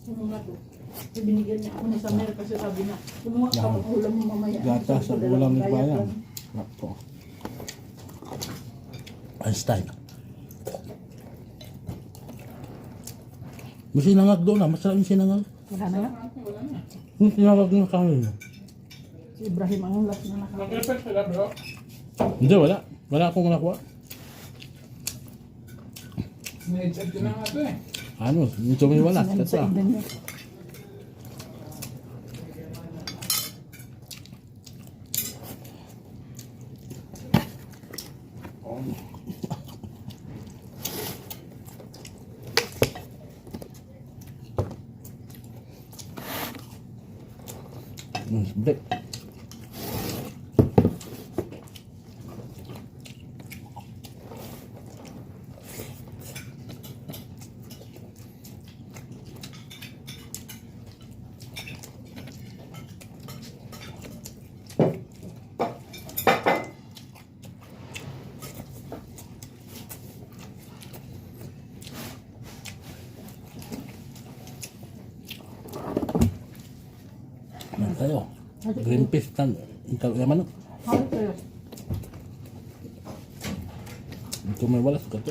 Sumungat ko. Binigyan niya ako ni Samer kasi sabi na, kumuha ka pag ulam mo mamaya. Gatas sa ulam ni Bayan. Ako. Einstein. May sinangag doon ah. Masarap yung sinangag. Wala na nga. Yung sinangag ng kanin. Si Ibrahim ang last na nakakita. Mag-repeat sila bro. Hindi, wala. Wala akong nakuha. Sinahitsad ko na nga ito eh. Ano? Ito may wala. Sa Kata. idan niya. Break. Ano tayo? Green peas tan. Ikaw yaman no? Hawak kayo. Ito may wala sa kata.